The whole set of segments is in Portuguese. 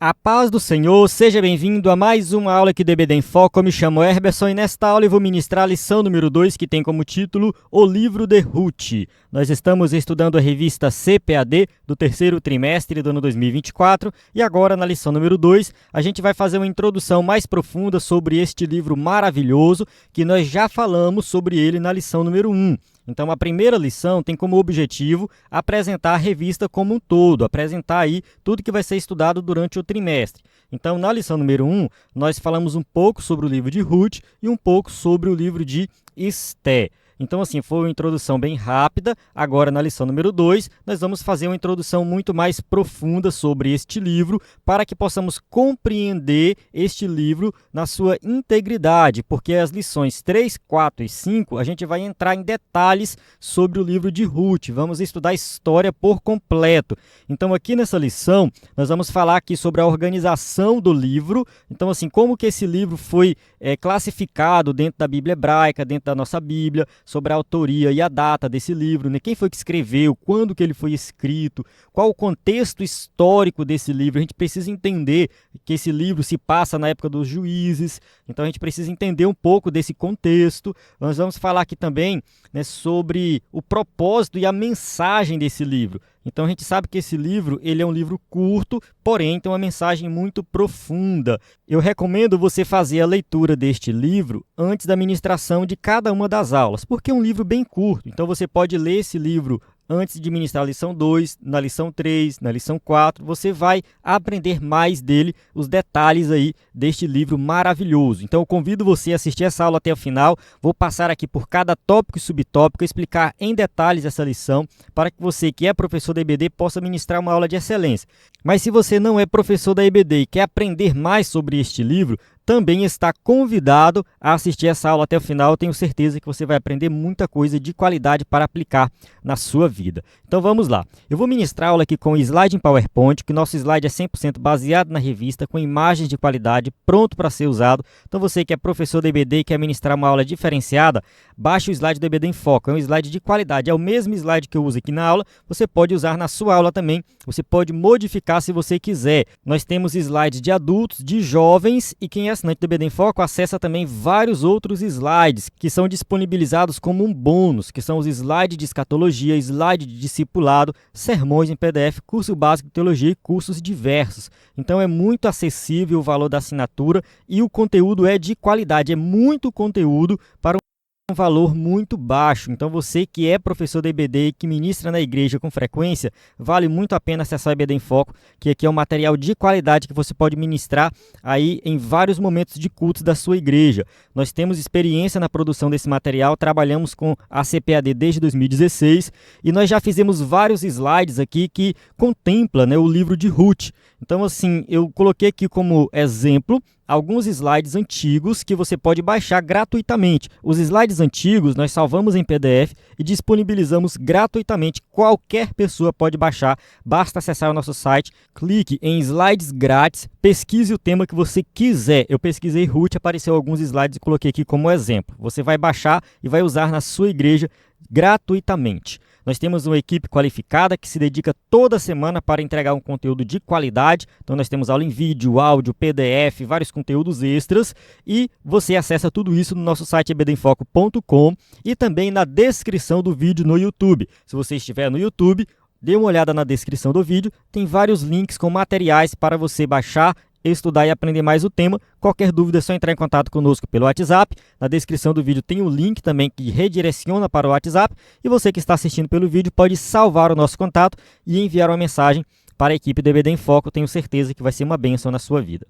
A paz do Senhor, seja bem-vindo a mais uma aula aqui do EBD em Foco. Eu me chamo Herberson e nesta aula eu vou ministrar a lição número 2, que tem como título O Livro de Ruth. Nós estamos estudando a revista CPAD do terceiro trimestre do ano 2024 e agora na lição número 2 a gente vai fazer uma introdução mais profunda sobre este livro maravilhoso que nós já falamos sobre ele na lição número 1. Então, a primeira lição tem como objetivo apresentar a revista como um todo, apresentar aí tudo que vai ser estudado durante o trimestre. Então, na lição número 1, nós falamos um pouco sobre o livro de Ruth e um pouco sobre o livro de Esté. Então, assim, foi uma introdução bem rápida. Agora, na lição número 2, nós vamos fazer uma introdução muito mais profunda sobre este livro para que possamos compreender este livro na sua integridade, porque as lições 3, 4 e 5, a gente vai entrar em detalhes sobre o livro de Ruth. Vamos estudar a história por completo. Então, aqui nessa lição, nós vamos falar aqui sobre a organização do livro. Então, assim, como que esse livro foi classificado dentro da Bíblia hebraica, dentro da nossa Bíblia, sobre a autoria e a data desse livro, né? Quem foi que escreveu, quando que ele foi escrito, qual o contexto histórico desse livro. A gente precisa entender que esse livro se passa na época dos juízes, então a gente precisa entender um pouco desse contexto. Nós vamos falar aqui também, né, sobre o propósito e a mensagem desse livro. Então a gente sabe que esse livro ele é um livro curto, porém tem uma mensagem muito profunda. Eu recomendo você fazer a leitura deste livro antes da ministração de cada uma das aulas, porque é um livro bem curto. Então você pode ler esse livro antes de ministrar a lição 2, na lição 3, na lição 4, você vai aprender mais dele, os detalhes aí deste livro maravilhoso. Então eu convido você a assistir essa aula até o final. Vou passar aqui por cada tópico e subtópico, explicar em detalhes essa lição, para que você que é professor da EBD possa ministrar uma aula de excelência. Mas se você não é professor da EBD e quer aprender mais sobre este livro, também está convidado a assistir essa aula até o final. Eu tenho certeza que você vai aprender muita coisa de qualidade para aplicar na sua vida. Então vamos lá. Eu vou ministrar a aula aqui com o slide em PowerPoint, que nosso slide é 100% baseado na revista, com imagens de qualidade, pronto para ser usado. Então você que é professor da EBD e quer ministrar uma aula diferenciada, baixe o slide do EBD em Foco. É um slide de qualidade, é o mesmo slide que eu uso aqui na aula, você pode usar na sua aula também, você pode modificar se você quiser. Nós temos slides de adultos, de jovens, e quem é assinante do EBD em Foco acessa também vários outros slides que são disponibilizados como um bônus, que são os slides de escatologia, slide de discipulado, sermões em PDF, curso básico de teologia e cursos diversos. Então é muito acessível o valor da assinatura e o conteúdo é de qualidade, é muito conteúdo para um valor muito baixo. Então você que é professor da EBD e que ministra na igreja com frequência, vale muito a pena acessar o EBD em Foco, que aqui é um material de qualidade que você pode ministrar aí em vários momentos de cultos da sua igreja. Nós temos experiência na produção desse material, trabalhamos com a CPAD desde 2016 e nós já fizemos vários slides aqui que contemplam, né, o livro de Ruth. Então assim, eu coloquei aqui como exemplo alguns slides antigos que você pode baixar gratuitamente. Os slides antigos nós salvamos em PDF e disponibilizamos gratuitamente. Qualquer pessoa pode baixar, basta acessar o nosso site, clique em slides grátis, pesquise o tema que você quiser. Eu pesquisei Ruth, apareceu alguns slides e coloquei aqui como exemplo. Você vai baixar e vai usar na sua igreja gratuitamente. Nós temos uma equipe qualificada que se dedica toda semana para entregar um conteúdo de qualidade. Então nós temos aula em vídeo, áudio, PDF, vários conteúdos extras e você acessa tudo isso no nosso site ebdenfoco.com e também na descrição do vídeo no YouTube. Se você estiver no YouTube, dê uma olhada na descrição do vídeo, tem vários links com materiais para você baixar, estudar e aprender mais o tema. Qualquer dúvida é só entrar em contato conosco pelo WhatsApp. Na descrição do vídeo tem um link também que redireciona para o WhatsApp e você que está assistindo pelo vídeo pode salvar o nosso contato e enviar uma mensagem para a equipe do EBD em Foco. Tenho certeza que vai ser uma bênção na sua vida.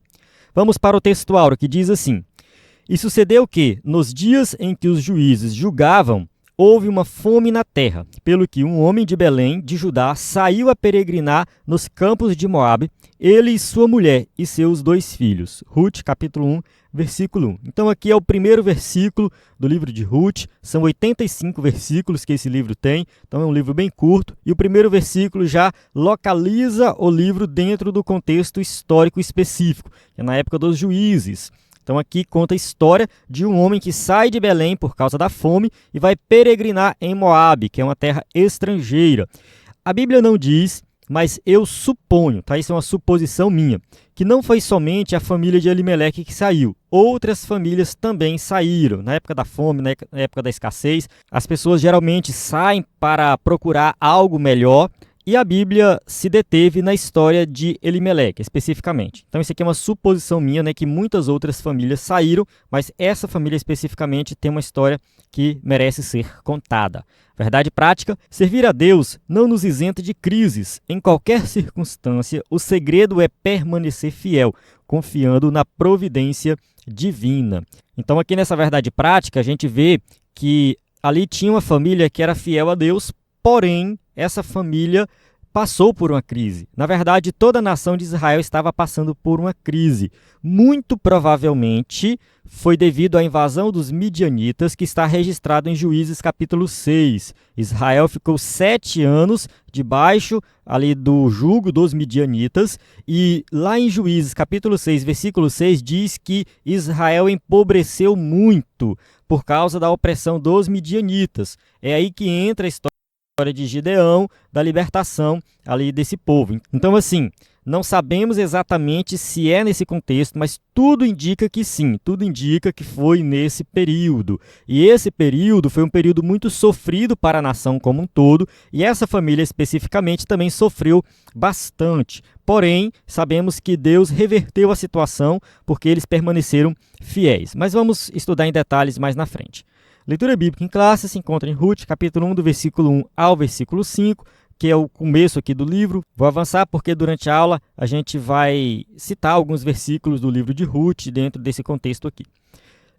Vamos para o texto áureo que diz assim: E sucedeu que, nos dias em que os juízes julgavam, houve uma fome na terra, pelo que um homem de Belém, de Judá, saiu a peregrinar nos campos de Moabe, ele e sua mulher e seus 2 filhos. Ruth, capítulo 1, versículo 1. Então aqui é o primeiro versículo do livro de Ruth, são 85 versículos que esse livro tem, então é um livro bem curto, e o primeiro versículo já localiza o livro dentro do contexto histórico específico, que é na época dos juízes. Então aqui conta a história de um homem que sai de Belém por causa da fome e vai peregrinar em Moabe, que é uma terra estrangeira. A Bíblia não diz mas eu suponho, tá? Isso é uma suposição minha, que não foi somente a família de Elimeleque que saiu. Outras famílias também saíram. Na época da fome, na época da escassez, as pessoas geralmente saem para procurar algo melhor, e a Bíblia se deteve na história de Elimeleque, especificamente. Então isso aqui é uma suposição minha, né, que muitas outras famílias saíram, mas essa família especificamente tem uma história que merece ser contada. Verdade prática: servir a Deus não nos isenta de crises. Em qualquer circunstância, o segredo é permanecer fiel, confiando na providência divina. Então aqui nessa verdade prática, a gente vê que ali tinha uma família que era fiel a Deus, porém essa família passou por uma crise. Na verdade, toda a nação de Israel estava passando por uma crise. Muito provavelmente foi devido à invasão dos midianitas, que está registrado em Juízes capítulo 6. Israel ficou 7 anos debaixo ali do jugo dos midianitas, e lá em Juízes capítulo 6, versículo 6, diz que Israel empobreceu muito por causa da opressão dos midianitas. É aí que entra a história de Gideão, da libertação ali desse povo. Então, assim, não sabemos exatamente se é nesse contexto, mas tudo indica que sim, tudo indica que foi nesse período. E esse período foi um período muito sofrido para a nação como um todo, e essa família especificamente também sofreu bastante. Porém, sabemos que Deus reverteu a situação porque eles permaneceram fiéis. Mas vamos estudar em detalhes mais na frente. Leitura bíblica em classe se encontra em Ruth, capítulo 1, do versículo 1 ao versículo 5, que é o começo aqui do livro. Vou avançar porque durante a aula a gente vai citar alguns versículos do livro de Ruth dentro desse contexto aqui.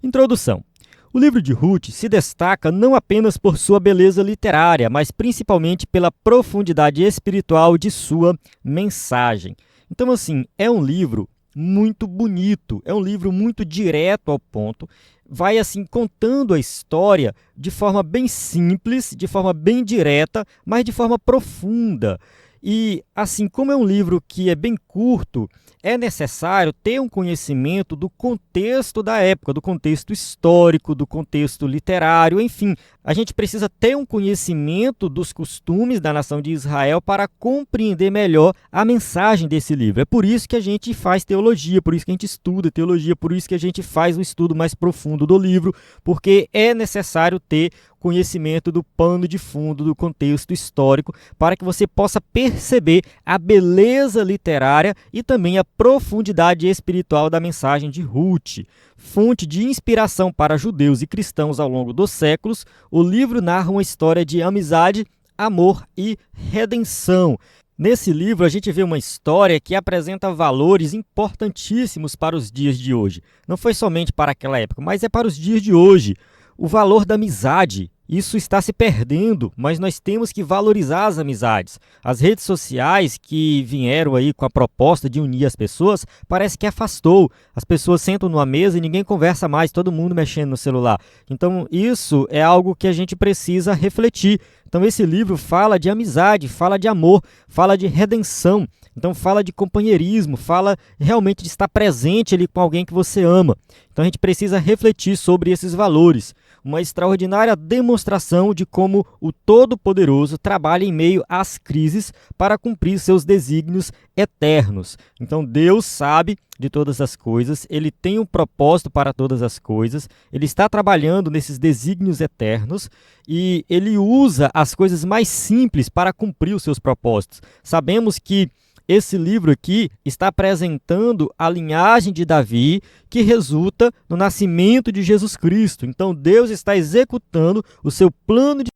Introdução. O livro de Ruth se destaca não apenas por sua beleza literária, mas principalmente pela profundidade espiritual de sua mensagem. Então, assim, é um livro muito bonito, é um livro muito direto ao ponto, vai assim contando a história de forma bem simples, de forma bem direta, mas de forma profunda. E assim, como é um livro que é bem curto, é necessário ter um conhecimento do contexto da época, do contexto histórico, do contexto literário, enfim. A gente precisa ter um conhecimento dos costumes da nação de Israel para compreender melhor a mensagem desse livro. É por isso que a gente faz teologia, por isso que a gente estuda teologia, por isso que a gente faz um estudo mais profundo do livro, porque é necessário ter conhecimento do pano de fundo, do contexto histórico, para que você possa perceber a beleza literária e também a profundidade espiritual da mensagem de Ruth. Fonte de inspiração para judeus e cristãos ao longo dos séculos, o livro narra uma história de amizade, amor e redenção. Nesse livro, a gente vê uma história que apresenta valores importantíssimos para os dias de hoje. Não foi somente para aquela época, mas é para os dias de hoje. O valor da amizade, isso está se perdendo, mas nós temos que valorizar as amizades. As redes sociais que vieram aí com a proposta de unir as pessoas, parece que afastou. As pessoas sentam numa mesa e ninguém conversa mais, todo mundo mexendo no celular. Então isso é algo que a gente precisa refletir. Então esse livro fala de amizade, fala de amor, fala de redenção. Então fala de companheirismo, fala realmente de estar presente ali com alguém que você ama. Então a gente precisa refletir sobre esses valores. Uma extraordinária demonstração de como o Todo-Poderoso trabalha em meio às crises para cumprir seus desígnios eternos. Então Deus sabe de todas as coisas, Ele tem um propósito para todas as coisas, Ele está trabalhando nesses desígnios eternos e Ele usa as coisas mais simples para cumprir os seus propósitos. Sabemos que esse livro aqui está apresentando a linhagem de Davi, que resulta no nascimento de Jesus Cristo. Então, Deus está executando o seu plano de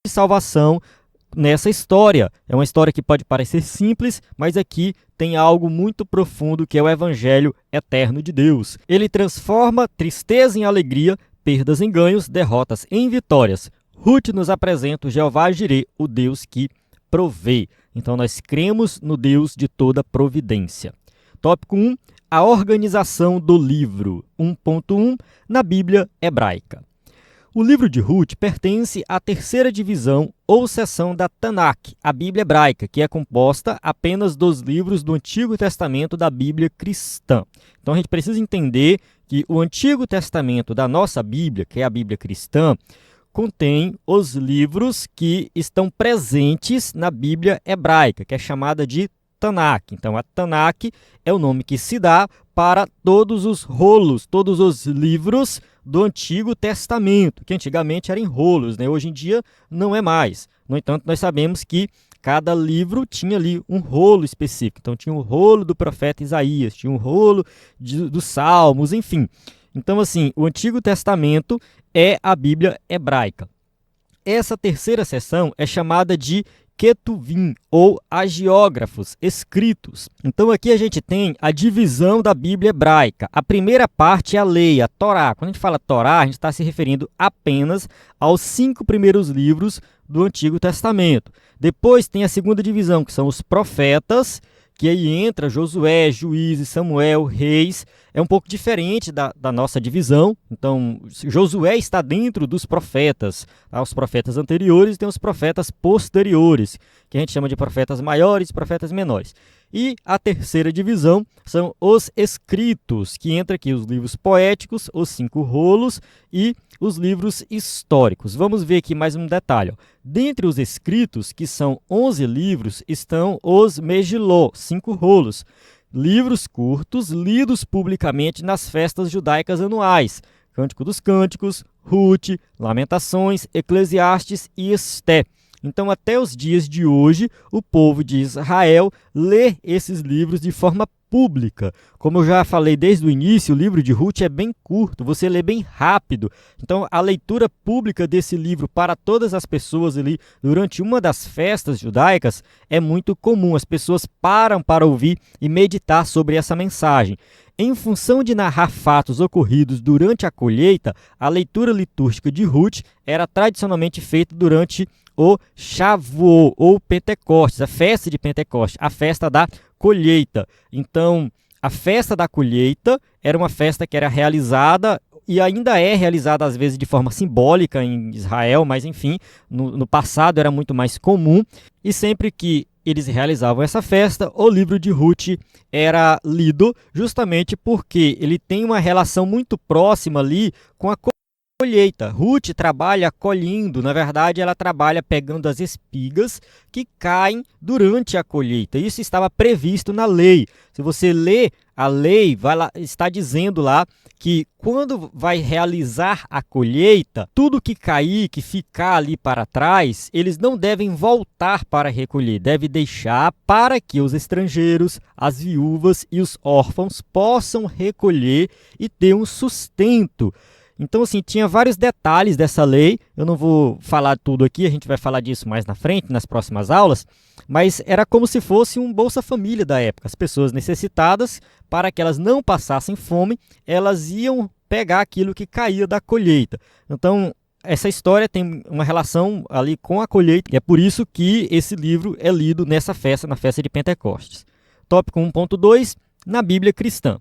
salvação nessa história. É uma história que pode parecer simples, mas aqui tem algo muito profundo que é o Evangelho eterno de Deus. Ele transforma tristeza em alegria, perdas em ganhos, derrotas em vitórias. Ruth nos apresenta o Jeová Jireh, o Deus que provê. Então nós cremos no Deus de toda providência. Tópico 1. A organização do livro. 1.1. Na Bíblia hebraica. O livro de Ruth pertence à terceira divisão ou seção da Tanakh, a Bíblia hebraica, que é composta apenas dos livros do Antigo Testamento da Bíblia cristã. Então a gente precisa entender que o Antigo Testamento da nossa Bíblia, que é a Bíblia cristã, contém os livros que estão presentes na Bíblia hebraica, que é chamada de Tanakh. Então, a Tanakh é o nome que se dá para todos os rolos, todos os livros do Antigo Testamento, que antigamente eram em rolos, né? Hoje em dia não é mais. No entanto, nós sabemos que cada livro tinha ali um rolo específico. Então, tinha o rolo do profeta Isaías, tinha o rolo dos Salmos, enfim. Então, assim, o Antigo Testamento é a Bíblia hebraica. Essa terceira seção é chamada de Ketuvim, ou hagiógrafos, escritos. Então aqui a gente tem a divisão da Bíblia hebraica. A primeira parte é a lei, a Torá. Quando a gente fala Torá, a gente está se referindo apenas aos 5 primeiros livros do Antigo Testamento. Depois tem a segunda divisão, que são os profetas, que aí entra Josué, Juízes, Samuel, Reis. É um pouco diferente da nossa divisão. Então, Josué está dentro dos profetas. Os profetas anteriores e tem os profetas posteriores, que a gente chama de profetas maiores e profetas menores. E a terceira divisão são os escritos, que entra aqui os livros poéticos, os 5 rolos e os livros históricos. Vamos ver aqui mais um detalhe. Dentre os escritos, que são 11 livros, estão os Megiló, 5 rolos. Livros curtos, lidos publicamente nas festas judaicas anuais. Cântico dos Cânticos, Ruth, Lamentações, Eclesiastes e Esté. Então, até os dias de hoje, o povo de Israel lê esses livros de forma pública. Como eu já falei desde o início, o livro de Ruth é bem curto, você lê bem rápido. Então, a leitura pública desse livro para todas as pessoas ali durante uma das festas judaicas é muito comum. As pessoas param para ouvir e meditar sobre essa mensagem. Em função de narrar fatos ocorridos durante a colheita, a leitura litúrgica de Ruth era tradicionalmente feita durante o Shavuot, ou Pentecostes, a festa de Pentecostes, a festa da colheita. Então, a festa da colheita era uma festa que era realizada e ainda é realizada às vezes de forma simbólica em Israel, mas enfim, no passado era muito mais comum. E sempre que eles realizavam essa festa, o livro de Ruth era lido, justamente porque ele tem uma relação muito próxima ali com a colheita. Ruth trabalha colhendo, na verdade ela trabalha pegando as espigas que caem durante a colheita. Isso estava previsto na lei. Se você lê a lei, está dizendo lá que quando vai realizar a colheita, tudo que cair, que ficar ali para trás, eles não devem voltar para recolher, deve deixar para que os estrangeiros, as viúvas e os órfãos possam recolher e ter um sustento. Então, assim, tinha vários detalhes dessa lei, eu não vou falar tudo aqui, a gente vai falar disso mais na frente, nas próximas aulas, mas era como se fosse um Bolsa Família da época. As pessoas necessitadas, para que elas não passassem fome, elas iam pegar aquilo que caía da colheita. Então, essa história tem uma relação ali com a colheita, e é por isso que esse livro é lido nessa festa, na festa de Pentecostes. Tópico 1.2, na Bíblia cristã.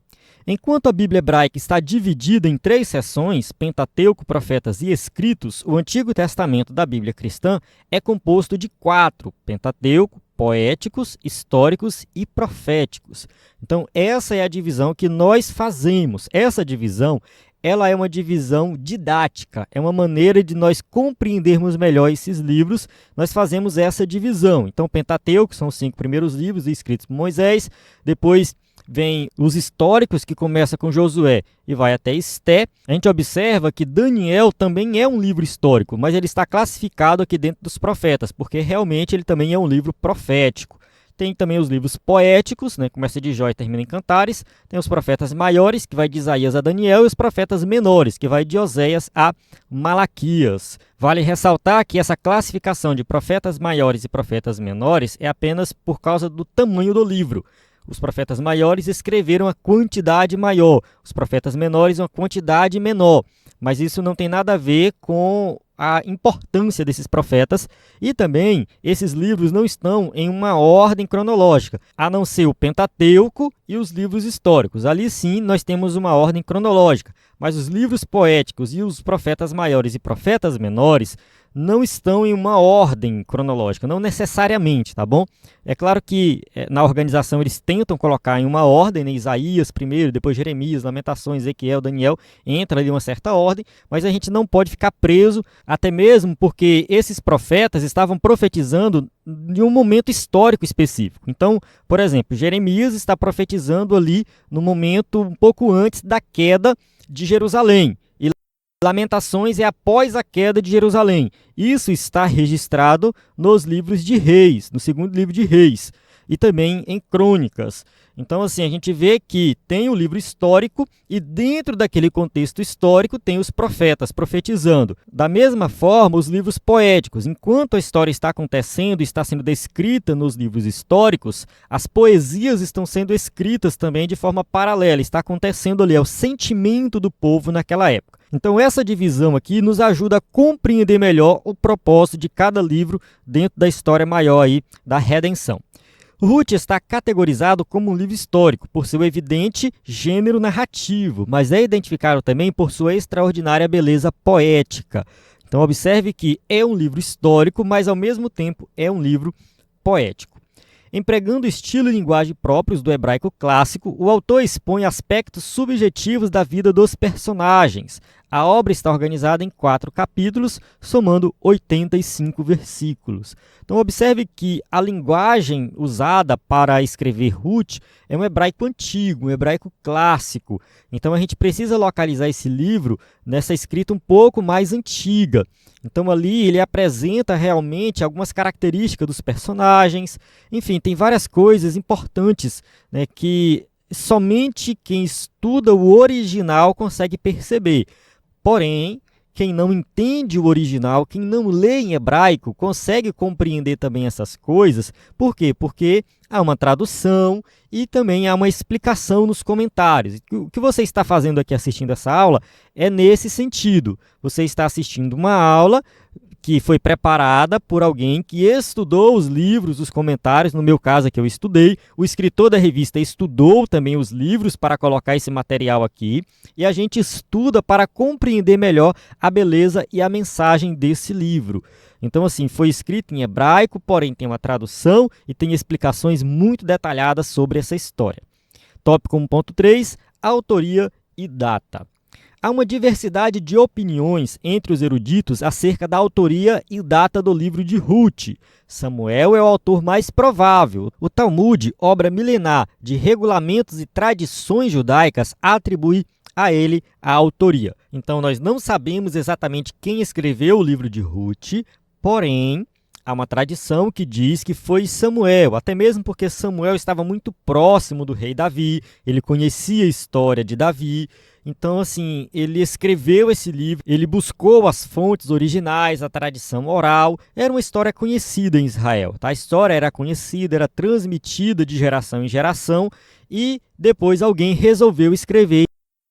Enquanto a Bíblia hebraica está dividida em 3 seções, Pentateuco, Profetas e Escritos, o Antigo Testamento da Bíblia cristã é composto de 4, Pentateuco, poéticos, históricos e proféticos. Então, essa é a divisão que nós fazemos. Essa divisão, ela é uma divisão didática, é uma maneira de nós compreendermos melhor esses livros. Nós fazemos essa divisão. Então, Pentateuco são os 5 primeiros livros escritos por Moisés, depois vem os históricos, que começa com Josué e vai até Esté. A gente observa que Daniel também é um livro histórico, mas ele está classificado aqui dentro dos profetas, porque realmente ele também é um livro profético. Tem também os livros poéticos, né? Começa de Jó e termina em Cantares. Tem os profetas maiores, que vai de Isaías a Daniel, e os profetas menores, que vai de Oséias a Malaquias. Vale ressaltar que essa classificação de profetas maiores e profetas menores é apenas por causa do tamanho do livro. Os profetas maiores escreveram a quantidade maior, os profetas menores uma quantidade menor. Mas isso não tem nada a ver com a importância desses profetas. E também, esses livros não estão em uma ordem cronológica, a não ser o Pentateuco e os livros históricos. Ali sim nós temos uma ordem cronológica, mas os livros poéticos e os profetas maiores e profetas menores não estão em uma ordem cronológica, não necessariamente, tá bom? É claro que na organização eles tentam colocar em uma ordem, né? Isaías primeiro, depois Jeremias, Lamentações, Ezequiel, Daniel, entra ali uma certa ordem, mas a gente não pode ficar preso, até mesmo porque esses profetas estavam profetizando em um momento histórico específico. Então, por exemplo, Jeremias está profetizando ali no momento um pouco antes da queda de Jerusalém. Lamentações é após a queda de Jerusalém. Isso está registrado nos livros de Reis, no segundo livro de Reis, e também em Crônicas. Então, assim, a gente vê que tem o livro histórico e dentro daquele contexto histórico tem os profetas profetizando. Da mesma forma, os livros poéticos. Enquanto a história está acontecendo e está sendo descrita nos livros históricos, as poesias estão sendo escritas também de forma paralela. Está acontecendo ali, é o sentimento do povo naquela época. Então essa divisão aqui nos ajuda a compreender melhor o propósito de cada livro dentro da história maior aí da redenção. Ruth está categorizado como um livro histórico por seu evidente gênero narrativo, mas é identificado também por sua extraordinária beleza poética. Então observe que é um livro histórico, mas ao mesmo tempo é um livro poético. Empregando estilo e linguagem próprios do hebraico clássico, o autor expõe aspectos subjetivos da vida dos personagens. A obra está organizada em 4 capítulos, somando 85 versículos. Então, observe que a linguagem usada para escrever Ruth é um hebraico antigo, um hebraico clássico. Então, a gente precisa localizar esse livro nessa escrita um pouco mais antiga. Então, ali ele apresenta realmente algumas características dos personagens. Enfim, tem várias coisas importantes, né, que somente quem estuda o original consegue perceber. Porém, quem não entende o original, quem não lê em hebraico, consegue compreender também essas coisas. Por quê? Porque há uma tradução e também há uma explicação nos comentários. O que você está fazendo aqui assistindo essa aula é nesse sentido. Você está assistindo uma aula que foi preparada por alguém que estudou os livros, os comentários, no meu caso que eu estudei, o escritor da revista estudou também os livros para colocar esse material aqui, e a gente estuda para compreender melhor a beleza e a mensagem desse livro. Então, assim, foi escrito em hebraico, porém tem uma tradução e tem explicações muito detalhadas sobre essa história. Tópico 1.3, autoria e data. Há uma diversidade de opiniões entre os eruditos acerca da autoria e data do livro de Ruth. Samuel é o autor mais provável. O Talmud, obra milenar de regulamentos e tradições judaicas, atribui a ele a autoria. Então, nós não sabemos exatamente quem escreveu o livro de Ruth, porém, há uma tradição que diz que foi Samuel, até mesmo porque Samuel estava muito próximo do rei Davi, ele conhecia a história de Davi. Então, assim, ele escreveu esse livro, ele buscou as fontes originais, a tradição oral. Era uma história conhecida em Israel, tá? A história era conhecida, era transmitida de geração em geração e depois alguém resolveu escrever.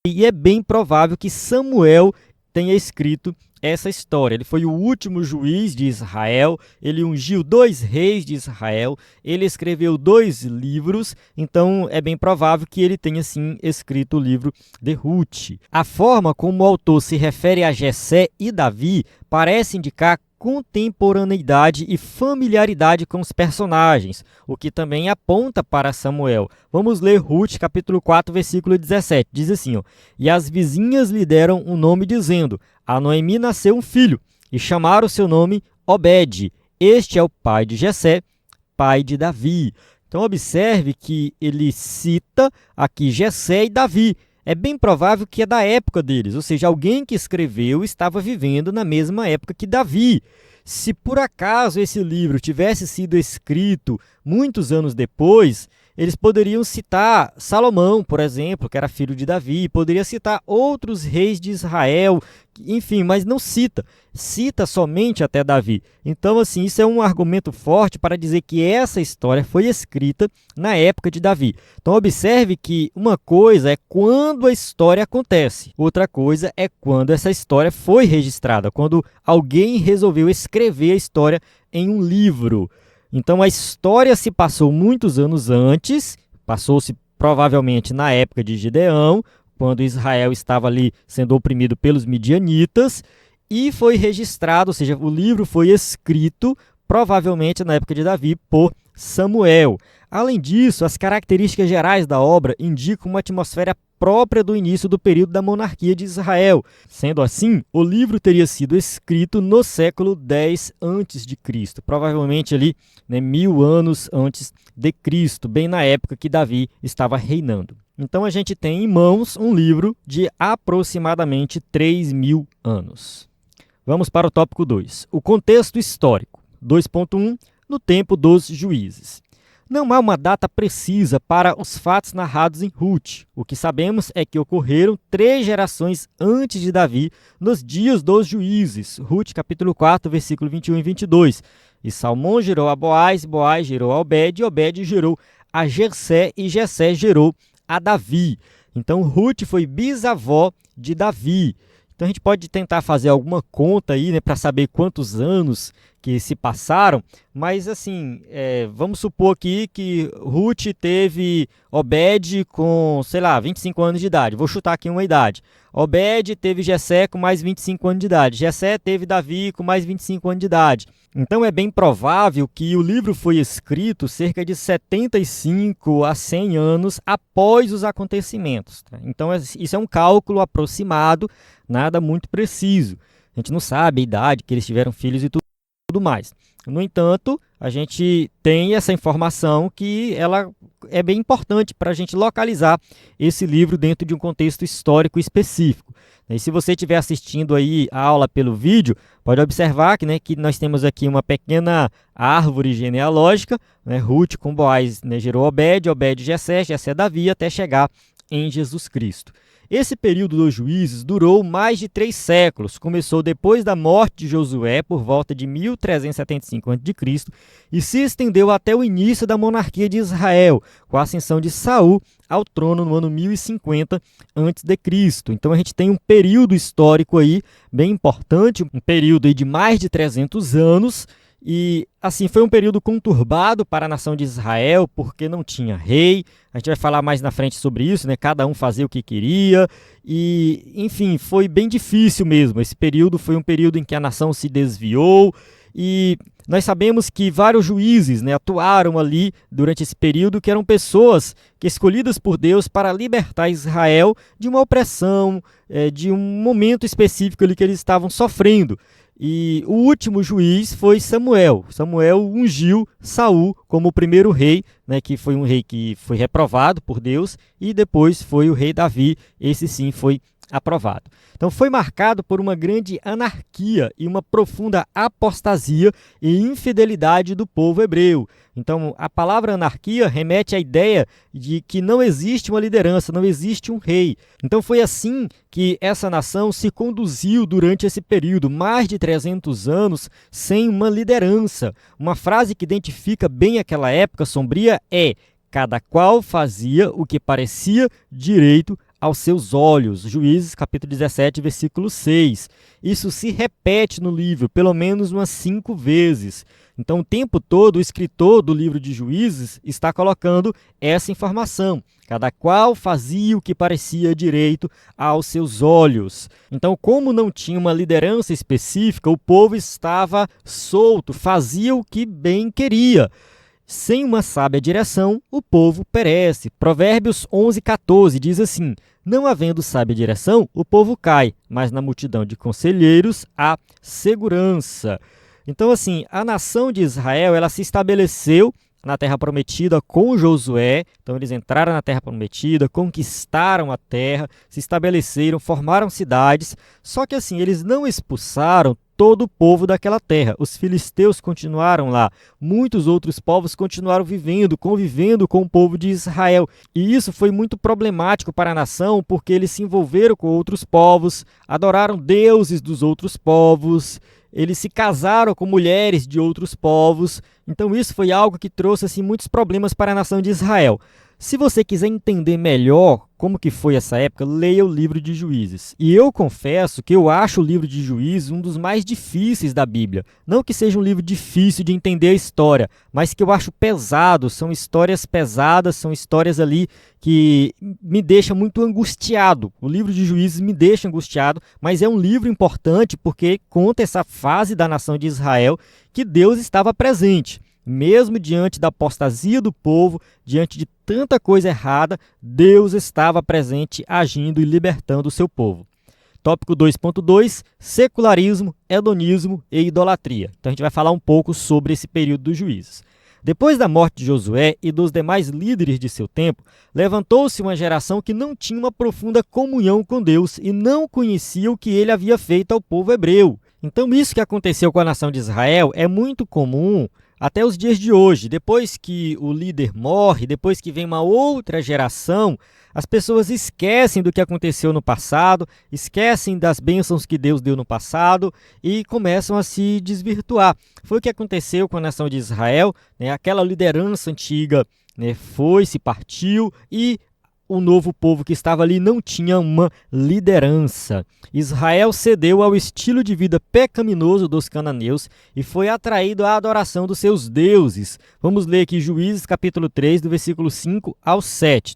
E é bem provável que Samuel tenha escrito essa história. Ele foi o último juiz de Israel, ele ungiu 2 reis de Israel, ele escreveu 2 livros, então é bem provável que ele tenha sim escrito o livro de Ruth. A forma como o autor se refere a Jessé e Davi parece indicar contemporaneidade e familiaridade com os personagens, o que também aponta para Samuel. Vamos ler Ruth, capítulo 4, versículo 17. Diz assim, ó, e as vizinhas lhe deram um nome dizendo, a Noemi nasceu um filho, e chamaram o seu nome Obed. Este é o pai de Jessé, pai de Davi. Então observe que ele cita aqui Jessé e Davi. É bem provável que é da época deles, ou seja, alguém que escreveu estava vivendo na mesma época que Davi. Se por acaso esse livro tivesse sido escrito muitos anos depois, eles poderiam citar Salomão, por exemplo, que era filho de Davi, poderia citar outros reis de Israel, enfim, mas não cita. Cita somente até Davi. Então, assim, isso é um argumento forte para dizer que essa história foi escrita na época de Davi. Então, observe que uma coisa é quando a história acontece, outra coisa é quando essa história foi registrada, quando alguém resolveu escrever a história em um livro. Então, a história se passou muitos anos antes, passou-se provavelmente na época de Gideão, quando Israel estava ali sendo oprimido pelos midianitas, e foi registrado, ou seja, o livro foi escrito, provavelmente na época de Davi, por Samuel. Além disso, as características gerais da obra indicam uma atmosfera própria do início do período da monarquia de Israel. Sendo assim, o livro teria sido escrito no século X a.C., provavelmente ali 1000 anos antes de Cristo, bem na época que Davi estava reinando. Então a gente tem em mãos um livro de aproximadamente 3000 anos. Vamos para o tópico 2. O contexto histórico. 2.1. No tempo dos juízes. Não há uma data precisa para os fatos narrados em Ruth. O que sabemos é que ocorreram 3 gerações antes de Davi, nos dias dos juízes. Ruth, capítulo 4, versículo 21 e 22. E Salmão gerou a Boaz, Boaz gerou a Obed, e Obed gerou a Jessé, e Jessé gerou a Davi. Então, Ruth foi bisavó de Davi. Então, a gente pode tentar fazer alguma conta aí, né, para saber quantos anos que se passaram, mas assim, vamos supor aqui que Ruth teve Obed com, 25 anos de idade. Vou chutar aqui uma idade. Obed teve Jessé com mais 25 anos de idade. Jessé teve Davi com mais 25 anos de idade. Então é bem provável que o livro foi escrito cerca de 75 a 100 anos após os acontecimentos. Tá? Então isso é um cálculo aproximado, nada muito preciso. A gente não sabe a idade que eles tiveram filhos e tudo mais. No entanto, a gente tem essa informação que ela é bem importante para a gente localizar esse livro dentro de um contexto histórico específico. E se você estiver assistindo aí a aula pelo vídeo, pode observar que nós temos aqui uma pequena árvore genealógica, né? Ruth com Boaz, né, gerou Obed, Obed Jessé, Jessé Davi, até chegar em Jesus Cristo. Esse período dos juízes durou mais de 3 séculos. Começou depois da morte de Josué, por volta de 1375 a.C., e se estendeu até o início da monarquia de Israel, com a ascensão de Saul ao trono no ano 1050 a.C. Então a gente tem um período histórico aí bem importante, um período aí de mais de 300 anos, e assim foi um período conturbado para a nação de Israel, porque não tinha rei. A gente vai falar mais na frente sobre isso, né? Cada um fazia o que queria e, enfim, foi bem difícil mesmo. Esse período foi um período em que a nação se desviou e nós sabemos que vários juízes, né, atuaram ali durante esse período, que eram pessoas escolhidas por Deus para libertar Israel de uma opressão, de um momento específico ali que eles estavam sofrendo. E o último juiz foi Samuel. Samuel ungiu Saul como o primeiro rei, né, que foi um rei que foi reprovado por Deus, e depois foi o rei Davi, esse sim foi aprovado. Então foi marcado por uma grande anarquia e uma profunda apostasia e infidelidade do povo hebreu. Então a palavra anarquia remete à ideia de que não existe uma liderança, não existe um rei. Então foi assim que essa nação se conduziu durante esse período, mais de 300 anos, sem uma liderança. Uma frase que identifica bem aquela época sombria é: cada qual fazia o que parecia direito aos seus olhos. Juízes, capítulo 17, versículo 6. Isso se repete no livro pelo menos umas 5 vezes. Então, o tempo todo, o escritor do livro de Juízes está colocando essa informação. Cada qual fazia o que parecia direito aos seus olhos. Então, como não tinha uma liderança específica, o povo estava solto, fazia o que bem queria. Sem uma sábia direção, o povo perece. Provérbios 11:14 diz assim: não havendo sábia direção, o povo cai, mas na multidão de conselheiros há segurança. Então, assim, a nação de Israel, ela se estabeleceu na Terra Prometida com Josué. Então, eles entraram na Terra Prometida, conquistaram a terra, se estabeleceram, formaram cidades. Só que, assim, eles não expulsaram todo o povo daquela terra. Os filisteus continuaram lá. Muitos outros povos continuaram vivendo, convivendo com o povo de Israel. E isso foi muito problemático para a nação, porque eles se envolveram com outros povos, adoraram deuses dos outros povos, eles se casaram com mulheres de outros povos. Então isso foi algo que trouxe assim, muitos problemas para a nação de Israel. Se você quiser entender melhor como que foi essa época, leia o livro de Juízes. E eu confesso que eu acho o livro de Juízes um dos mais difíceis da Bíblia. Não que seja um livro difícil de entender a história, mas que eu acho pesado, são histórias pesadas, são histórias ali que me deixam muito angustiado. O livro de Juízes me deixa angustiado, mas é um livro importante porque conta essa fase da nação de Israel que Deus estava presente. Mesmo diante da apostasia do povo, diante de tanta coisa errada, Deus estava presente, agindo e libertando o seu povo. Tópico 2.2, secularismo, hedonismo e idolatria. Então a gente vai falar um pouco sobre esse período dos juízes. Depois da morte de Josué e dos demais líderes de seu tempo, levantou-se uma geração que não tinha uma profunda comunhão com Deus e não conhecia o que ele havia feito ao povo hebreu. Então isso que aconteceu com a nação de Israel é muito comum até os dias de hoje. Depois que o líder morre, depois que vem uma outra geração, as pessoas esquecem do que aconteceu no passado, esquecem das bênçãos que Deus deu no passado e começam a se desvirtuar. Foi o que aconteceu com a nação de Israel, né? Aquela liderança antiga, né, se partiu e o novo povo que estava ali não tinha uma liderança. Israel cedeu ao estilo de vida pecaminoso dos cananeus e foi atraído à adoração dos seus deuses. Vamos ler aqui Juízes capítulo 3, do versículo 5 ao 7.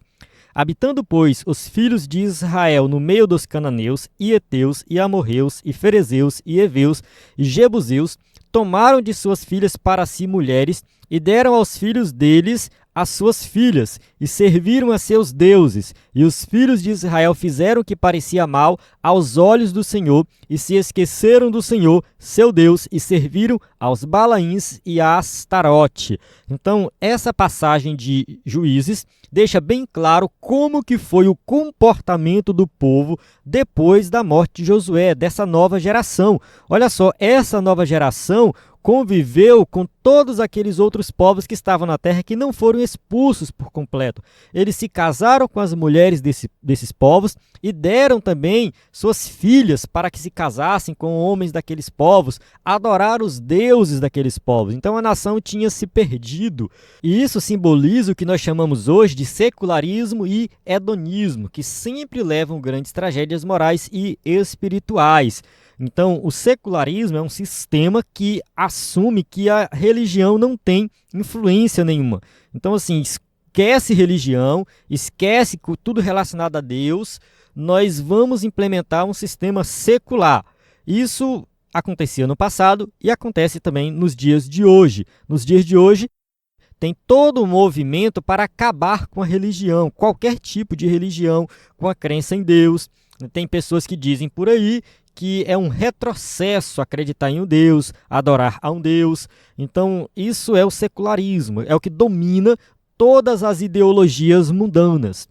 Habitando, pois, os filhos de Israel no meio dos cananeus, e heteus, e amorreus, e ferezeus, e heveus, e jebuseus, tomaram de suas filhas para si mulheres, e deram aos filhos deles as suas filhas, e serviram a seus deuses. E os filhos de Israel fizeram o que parecia mal aos olhos do Senhor, e se esqueceram do Senhor, seu Deus, e serviram aos Balaíns e a Astarote. Então, essa passagem de Juízes deixa bem claro como que foi o comportamento do povo depois da morte de Josué, dessa nova geração. Olha só, essa nova geração conviveu com todos aqueles outros povos que estavam na terra que não foram expulsos por completo. Eles se casaram com as mulheres desses povos e deram também suas filhas para que se casassem com homens daqueles povos, adorar os deuses daqueles povos. Então a nação tinha se perdido. E isso simboliza o que nós chamamos hoje de secularismo e hedonismo, que sempre levam grandes tragédias morais e espirituais. Então, o secularismo é um sistema que assume que a religião não tem influência nenhuma. Então, assim, esquece religião, esquece tudo relacionado a Deus, nós vamos implementar um sistema secular. Isso acontecia no passado e acontece também nos dias de hoje. Nos dias de hoje, tem todo um movimento para acabar com a religião, qualquer tipo de religião, com a crença em Deus. Tem pessoas que dizem por aí que é um retrocesso acreditar em um Deus, adorar a um Deus. Então, isso é o secularismo, é o que domina todas as ideologias mundanas.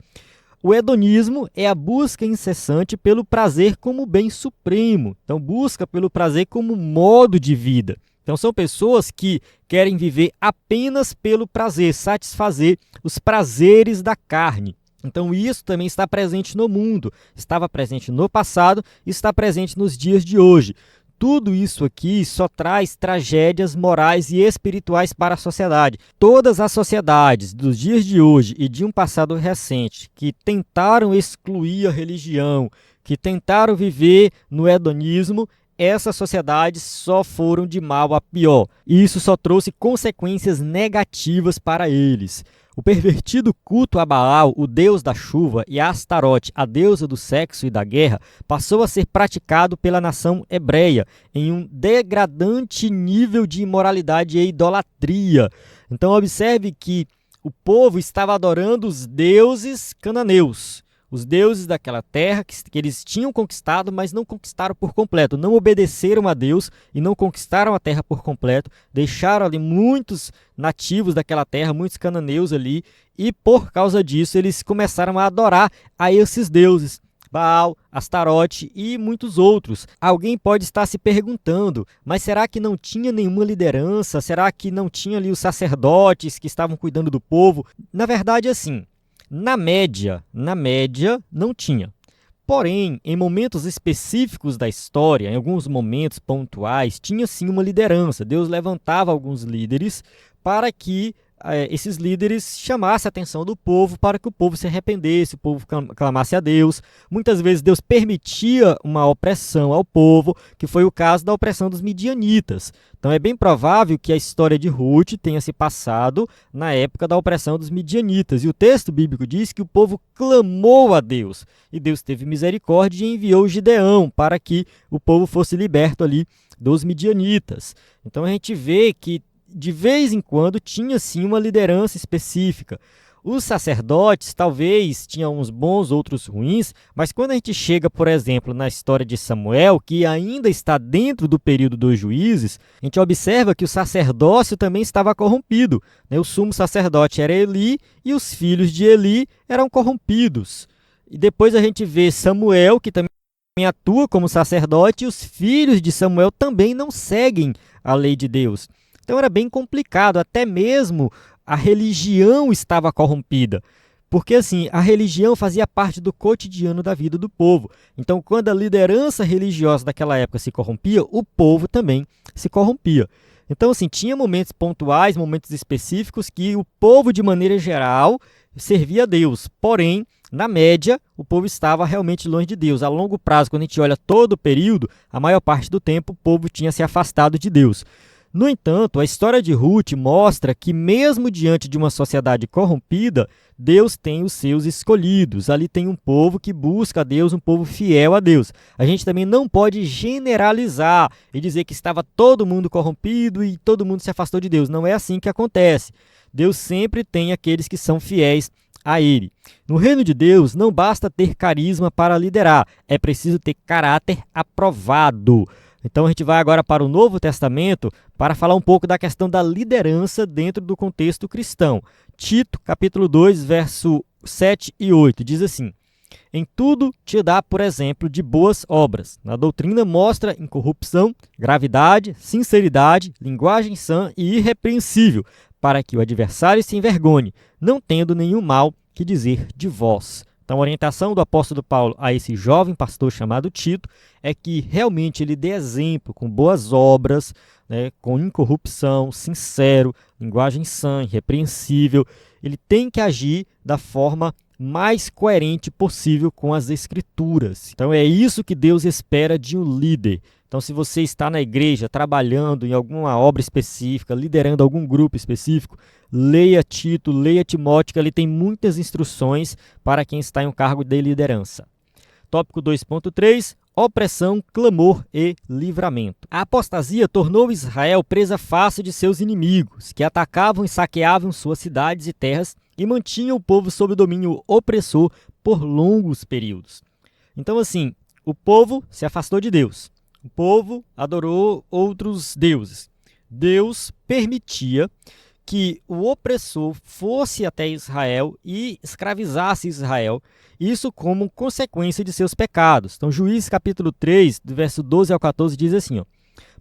O hedonismo é a busca incessante pelo prazer como bem supremo. Então, busca pelo prazer como modo de vida. Então, são pessoas que querem viver apenas pelo prazer, satisfazer os prazeres da carne. Então isso também está presente no mundo, estava presente no passado e está presente nos dias de hoje. Tudo isso aqui só traz tragédias morais e espirituais para a sociedade. Todas as sociedades dos dias de hoje e de um passado recente que tentaram excluir a religião, que tentaram viver no hedonismo, essas sociedades só foram de mal a pior. E isso só trouxe consequências negativas para eles. O pervertido culto a Baal, o deus da chuva, e a Astarote, a deusa do sexo e da guerra, passou a ser praticado pela nação hebreia em um degradante nível de imoralidade e idolatria. Então observe que o povo estava adorando os deuses cananeus, os deuses daquela terra que eles tinham conquistado, mas não conquistaram por completo. Não obedeceram a Deus e não conquistaram a terra por completo. Deixaram ali muitos nativos daquela terra, muitos cananeus ali. E por causa disso, eles começaram a adorar a esses deuses. Baal, Astarote e muitos outros. Alguém pode estar se perguntando, mas será que não tinha nenhuma liderança? Será que não tinha ali os sacerdotes que estavam cuidando do povo? Na verdade, assim, na média, não tinha. Porém, em momentos específicos da história, em alguns momentos pontuais, tinha sim uma liderança. Deus levantava alguns líderes para que esses líderes chamassem a atenção do povo para que o povo se arrependesse, o povo clamasse a Deus. Muitas vezes Deus permitia uma opressão ao povo, que foi o caso da opressão dos midianitas. Então é bem provável que a história de Ruth tenha se passado na época da opressão dos midianitas. E o texto bíblico diz que o povo clamou a Deus. E Deus teve misericórdia e enviou Gideão para que o povo fosse liberto ali dos midianitas. Então a gente vê que de vez em quando tinha sim uma liderança específica. Os sacerdotes talvez tinham uns bons, outros ruins, mas quando a gente chega, por exemplo, na história de Samuel, que ainda está dentro do período dos juízes, a gente observa que o sacerdócio também estava corrompido, né? O sumo sacerdote era Eli e os filhos de Eli eram corrompidos. E depois a gente vê Samuel, que também atua como sacerdote, e os filhos de Samuel também não seguem a lei de Deus. Então era bem complicado, até mesmo a religião estava corrompida, porque assim, a religião fazia parte do cotidiano da vida do povo. Então, quando a liderança religiosa daquela época se corrompia, o povo também se corrompia. Então, assim, tinha momentos pontuais, momentos específicos que o povo, de maneira geral, servia a Deus. Porém, na média, o povo estava realmente longe de Deus. A longo prazo, quando a gente olha todo o período, a maior parte do tempo o povo tinha se afastado de Deus. No entanto, a história de Ruth mostra que mesmo diante de uma sociedade corrompida, Deus tem os seus escolhidos. Ali tem um povo que busca a Deus, um povo fiel a Deus. A gente também não pode generalizar e dizer que estava todo mundo corrompido e todo mundo se afastou de Deus. Não é assim que acontece. Deus sempre tem aqueles que são fiéis a Ele. No reino de Deus, não basta ter carisma para liderar, é preciso ter caráter aprovado. Então a gente vai agora para o Novo Testamento para falar um pouco da questão da liderança dentro do contexto cristão. Tito, capítulo 2, verso 7 e 8, diz assim: em tudo te dá, por exemplo, de boas obras. Na doutrina mostra incorrupção, gravidade, sinceridade, linguagem sã e irrepreensível, para que o adversário se envergonhe, não tendo nenhum mal que dizer de vós. Então, a orientação do apóstolo Paulo a esse jovem pastor chamado Tito é que realmente ele dê exemplo com boas obras, né, com incorrupção, sincero, linguagem sã, irrepreensível. Ele tem que agir da forma mais coerente possível com as Escrituras. Então, é isso que Deus espera de um líder. Então, se você está na igreja, trabalhando em alguma obra específica, liderando algum grupo específico, leia Tito, leia Timóteo, que ele tem muitas instruções para quem está em um cargo de liderança. Tópico 2.3, opressão, clamor e livramento. A apostasia tornou Israel presa fácil de seus inimigos, que atacavam e saqueavam suas cidades e terras e mantinham o povo sob o domínio opressor por longos períodos. Então, assim, o povo se afastou de Deus. O povo adorou outros deuses. Deus permitia que o opressor fosse até Israel e escravizasse Israel, isso como consequência de seus pecados. Então, Juízes capítulo 3, do verso 12 ao 14, diz assim, ó: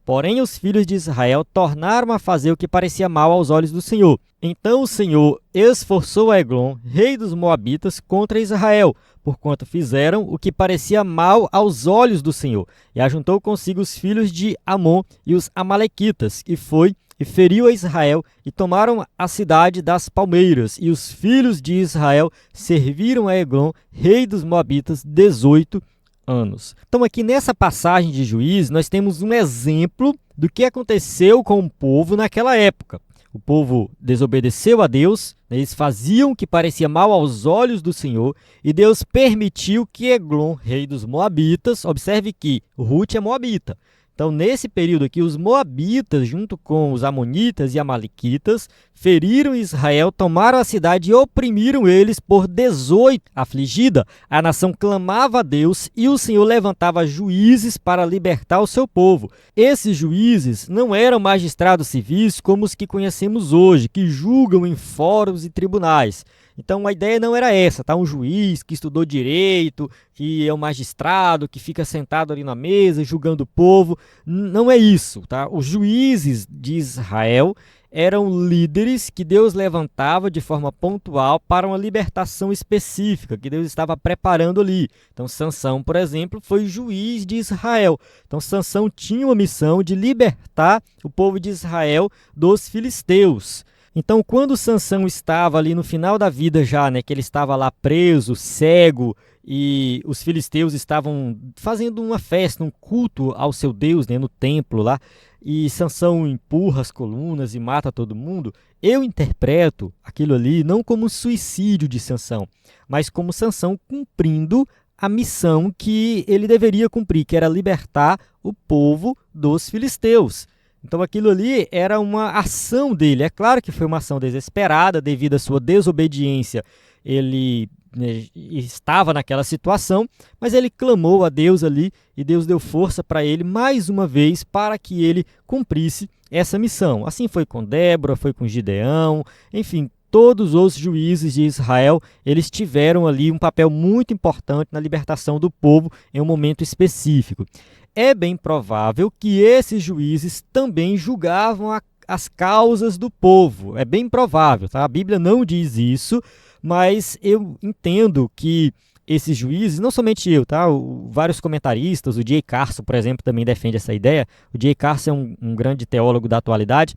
porém, os filhos de Israel tornaram a fazer o que parecia mal aos olhos do Senhor. Então o Senhor esforçou a Eglon, rei dos Moabitas, contra Israel, porquanto fizeram o que parecia mal aos olhos do Senhor. E ajuntou consigo os filhos de Amon e os Amalequitas, e foi e feriu a Israel, e tomaram a cidade das palmeiras. E os filhos de Israel serviram a Eglon, rei dos Moabitas, 18 anos. Então aqui nessa passagem de Juízes, nós temos um exemplo do que aconteceu com o povo naquela época. O povo desobedeceu a Deus, eles faziam o que parecia mal aos olhos do Senhor, e Deus permitiu que Eglon, rei dos Moabitas, observe que Ruth é moabita. Então, nesse período aqui, os moabitas, junto com os amonitas e amalequitas, feriram Israel, tomaram a cidade e oprimiram eles por 18. Afligida, a nação clamava a Deus e o Senhor levantava juízes para libertar o seu povo. Esses juízes não eram magistrados civis como os que conhecemos hoje, que julgam em fóruns e tribunais. Então a ideia não era essa, tá? Um juiz que estudou direito, que é um magistrado, que fica sentado ali na mesa julgando o povo. Não é isso, tá? Os juízes de Israel eram líderes que Deus levantava de forma pontual para uma libertação específica, que Deus estava preparando ali. Então Sansão, por exemplo, foi juiz de Israel. Então Sansão tinha uma missão de libertar o povo de Israel dos filisteus. Então, quando Sansão estava ali no final da vida já, né, que ele estava lá preso, cego, e os filisteus estavam fazendo uma festa, um culto ao seu Deus, né, no templo lá, e Sansão empurra as colunas e mata todo mundo, eu interpreto aquilo ali não como um suicídio de Sansão, mas como Sansão cumprindo a missão que ele deveria cumprir, que era libertar o povo dos filisteus. Então aquilo ali era uma ação dele. É claro que foi uma ação desesperada devido à sua desobediência. Ele, né, estava naquela situação, mas ele clamou a Deus ali e Deus deu força para ele mais uma vez para que ele cumprisse essa missão. Assim foi com Débora, foi com Gideão, enfim, todos os juízes de Israel, eles tiveram ali um papel muito importante na libertação do povo em um momento específico. É bem provável que esses juízes também julgavam as causas do povo. É bem provável, tá? A Bíblia não diz isso, mas eu entendo que esses juízes, não somente eu, tá? Vários comentaristas, o J. Carson, por exemplo, também defende essa ideia. O J. Carson é um grande teólogo da atualidade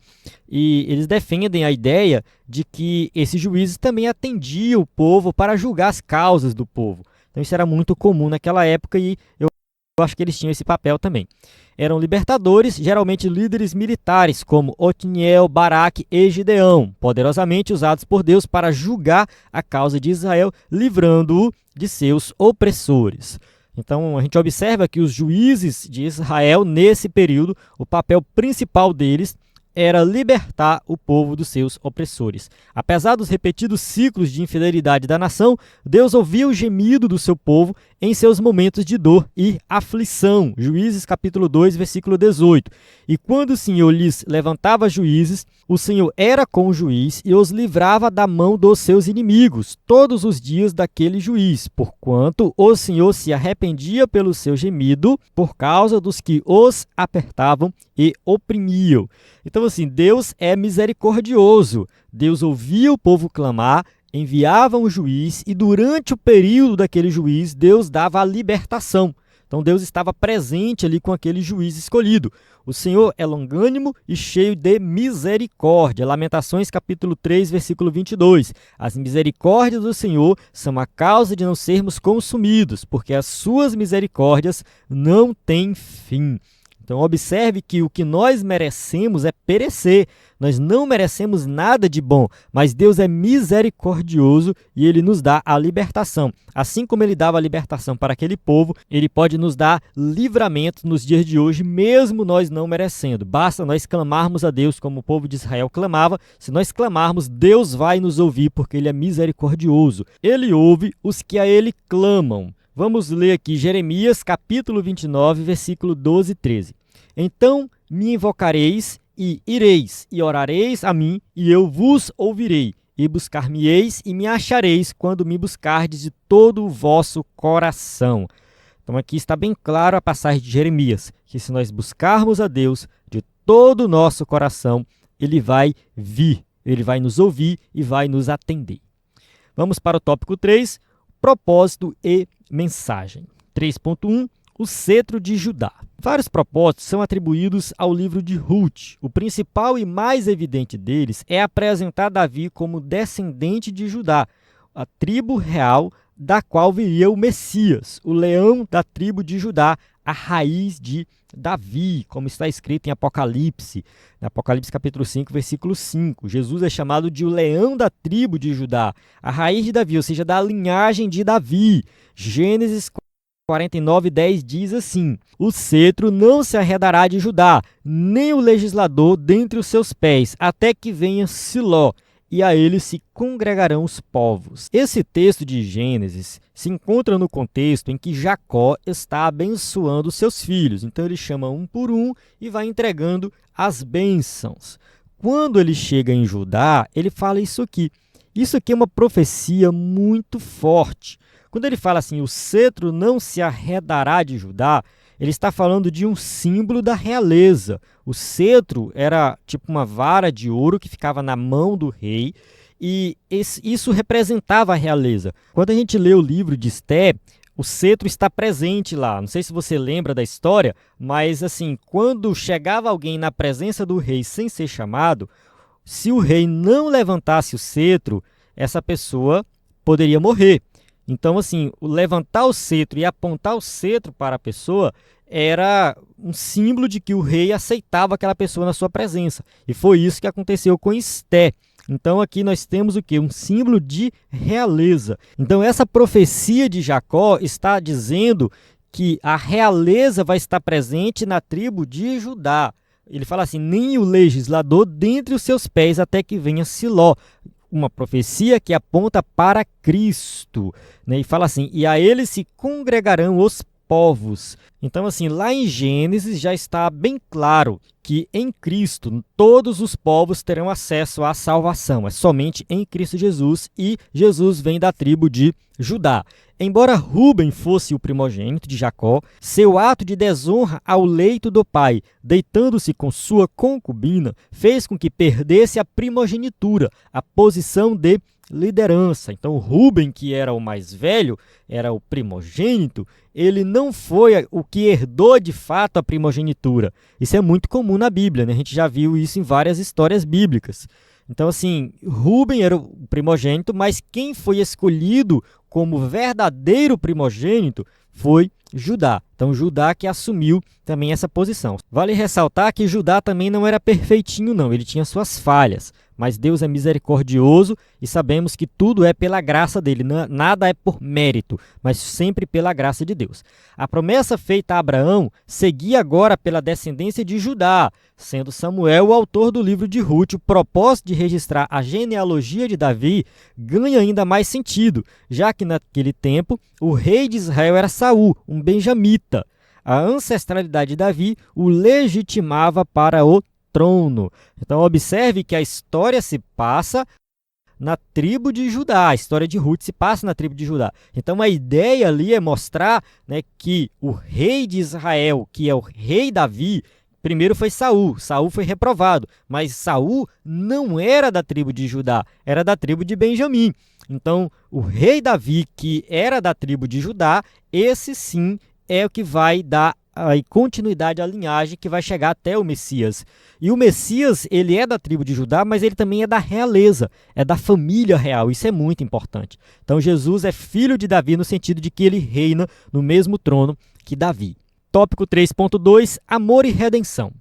e eles defendem a ideia de que esses juízes também atendiam o povo para julgar as causas do povo. Então isso era muito comum naquela época e eu acho que eles tinham esse papel também. Eram libertadores, geralmente líderes militares, como Otniel, Baraque e Gideão, poderosamente usados por Deus para julgar a causa de Israel, livrando-o de seus opressores. Então, a gente observa que os juízes de Israel, nesse período, o papel principal deles era libertar o povo dos seus opressores. Apesar dos repetidos ciclos de infidelidade da nação, Deus ouvia o gemido do seu povo em seus momentos de dor e aflição. Juízes capítulo 2, versículo 18. E quando o Senhor lhes levantava juízes, o Senhor era com o juiz e os livrava da mão dos seus inimigos todos os dias daquele juiz, porquanto o Senhor se arrependia pelo seu gemido por causa dos que os apertavam e oprimiam. Então, assim, Deus é misericordioso. Deus ouvia o povo clamar, enviava um juiz e durante o período daquele juiz, Deus dava a libertação. Então, Deus estava presente ali com aquele juiz escolhido. O Senhor é longânimo e cheio de misericórdia. Lamentações capítulo 3, versículo 22. As misericórdias do Senhor são a causa de não sermos consumidos, porque as suas misericórdias não têm fim. Então, observe que o que nós merecemos é perecer. Nós não merecemos nada de bom, mas Deus é misericordioso e Ele nos dá a libertação. Assim como Ele dava a libertação para aquele povo, Ele pode nos dar livramento nos dias de hoje, mesmo nós não merecendo. Basta nós clamarmos a Deus como o povo de Israel clamava. Se nós clamarmos, Deus vai nos ouvir, porque Ele é misericordioso. Ele ouve os que a Ele clamam. Vamos ler aqui Jeremias, capítulo 29, versículo 12 e 13. Então me invocareis e ireis, e orareis a mim, e eu vos ouvirei, e buscar-me-eis e me achareis quando me buscardes de todo o vosso coração. Então aqui está bem claro a passagem de Jeremias, que se nós buscarmos a Deus de todo o nosso coração, Ele vai vir, Ele vai nos ouvir e vai nos atender. Vamos para o tópico 3, propósito e mensagem. 3.1, o cetro de Judá. Vários propósitos são atribuídos ao livro de Ruth. O principal e mais evidente deles é apresentar Davi como descendente de Judá, a tribo real da qual viria o Messias, o leão da tribo de Judá, a raiz de Davi, como está escrito em Apocalipse, Apocalipse capítulo 5, versículo 5. Jesus é chamado de o leão da tribo de Judá, a raiz de Davi, ou seja, da linhagem de Davi. Gênesis 49:10 diz assim: o cetro não se arredará de Judá, nem o legislador dentre os seus pés, até que venha Siló, e a ele se congregarão os povos. Esse texto de Gênesis se encontra no contexto em que Jacó está abençoando seus filhos. Então ele chama um por um e vai entregando as bênçãos. Quando ele chega em Judá, ele fala isso aqui. Isso aqui é uma profecia muito forte. Quando ele fala assim, o cetro não se arredará de Judá, ele está falando de um símbolo da realeza. O cetro era tipo uma vara de ouro que ficava na mão do rei e isso representava a realeza. Quando a gente lê o livro de Esté, o cetro está presente lá. Não sei se você lembra da história, mas assim, quando chegava alguém na presença do rei sem ser chamado, se o rei não levantasse o cetro, essa pessoa poderia morrer. Então, assim, o levantar o cetro e apontar o cetro para a pessoa era um símbolo de que o rei aceitava aquela pessoa na sua presença. E foi isso que aconteceu com Esté. Então, aqui nós temos o quê? Um símbolo de realeza. Então, essa profecia de Jacó está dizendo que a realeza vai estar presente na tribo de Judá. Ele fala assim, nem o legislador dentre os seus pés até que venha Siló. Uma profecia que aponta para Cristo, né? E fala assim, e a ele se congregarão os povos. Então, assim, lá em Gênesis já está bem claro que em Cristo todos os povos terão acesso à salvação. É somente em Cristo Jesus, e Jesus vem da tribo de Judá. Embora Rúben fosse o primogênito de Jacó, seu ato de desonra ao leito do pai, deitando-se com sua concubina, fez com que perdesse a primogenitura, a posição de liderança. Então, Rúben, que era o mais velho, era o primogênito, ele não foi o que herdou de fato a primogenitura. Isso é muito comum na Bíblia, né? A gente já viu isso em várias histórias bíblicas. Então, assim, Rúben era o primogênito, mas quem foi escolhido como verdadeiro primogênito foi Judá. Então, Judá que assumiu também essa posição. Vale ressaltar que Judá também não era perfeitinho, não. Ele tinha suas falhas. Mas Deus é misericordioso e sabemos que tudo é pela graça dele, nada é por mérito, mas sempre pela graça de Deus. A promessa feita a Abraão seguia agora pela descendência de Judá, sendo Samuel o autor do livro de Rute. O propósito de registrar a genealogia de Davi ganha ainda mais sentido, já que naquele tempo o rei de Israel era Saul, um benjamita. A ancestralidade de Davi o legitimava para o trono. Então, observe que a história se passa na tribo de Judá, a história de Rute se passa na tribo de Judá. Então, a ideia ali é mostrar, né, que o rei de Israel, que é o rei Davi, primeiro foi Saul. Saul foi reprovado, mas Saul não era da tribo de Judá, era da tribo de Benjamim. Então, o rei Davi, que era da tribo de Judá, esse sim é o que vai dar a continuidade à linhagem que vai chegar até o Messias. E o Messias, ele é da tribo de Judá, mas ele também é da realeza, é da família real. Isso é muito importante. Então, Jesus é filho de Davi no sentido de que ele reina no mesmo trono que Davi. Tópico 3.2, amor e redenção.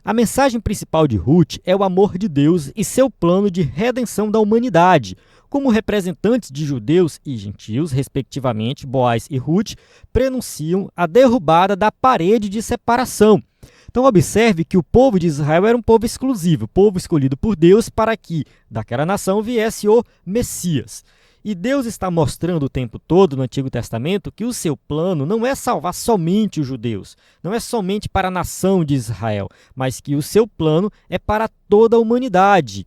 A mensagem principal de Rute é o amor de Deus e seu plano de redenção da humanidade. Como representantes de judeus e gentios, respectivamente, Boaz e Rute, prenunciam a derrubada da parede de separação. Então, observe que o povo de Israel era um povo exclusivo, povo escolhido por Deus para que daquela nação viesse o Messias. E Deus está mostrando o tempo todo no Antigo Testamento que o seu plano não é salvar somente os judeus, não é somente para a nação de Israel, mas que o seu plano é para toda a humanidade.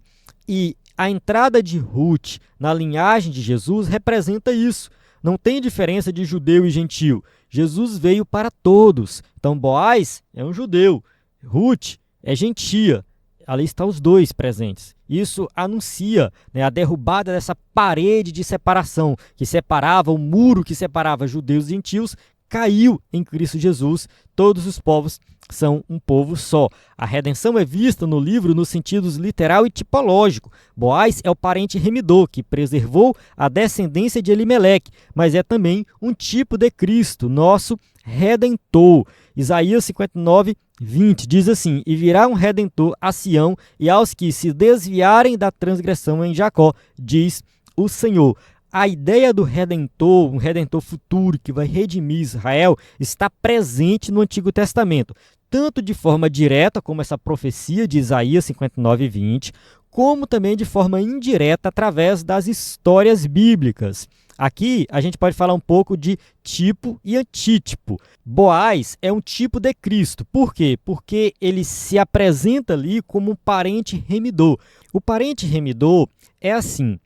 E a entrada de Rute na linhagem de Jesus representa isso. Não tem diferença de judeu e gentio. Jesus veio para todos. Então, Boaz é um judeu, Rute é gentia. Ali estão os dois presentes. Isso anuncia, né, a derrubada dessa parede de separação que separava, o muro que separava judeus e gentios, caiu em Cristo Jesus. Todos os povos são um povo só. A redenção é vista no livro nos sentidos literal e tipológico. Boaz é o parente remidor que preservou a descendência de Elimeleque, mas é também um tipo de Cristo, nosso Redentor. Isaías 59:20 diz assim: e virá um Redentor a Sião e aos que se desviarem da transgressão em Jacó, diz o Senhor. A ideia do Redentor, um Redentor futuro que vai redimir Israel, está presente no Antigo Testamento, tanto de forma direta, como essa profecia de Isaías 59:20, como também de forma indireta, através das histórias bíblicas. Aqui a gente pode falar um pouco de tipo e antítipo. Boaz é um tipo de Cristo. Por quê? Porque ele se apresenta ali como um parente remidor. O parente remidor é assim,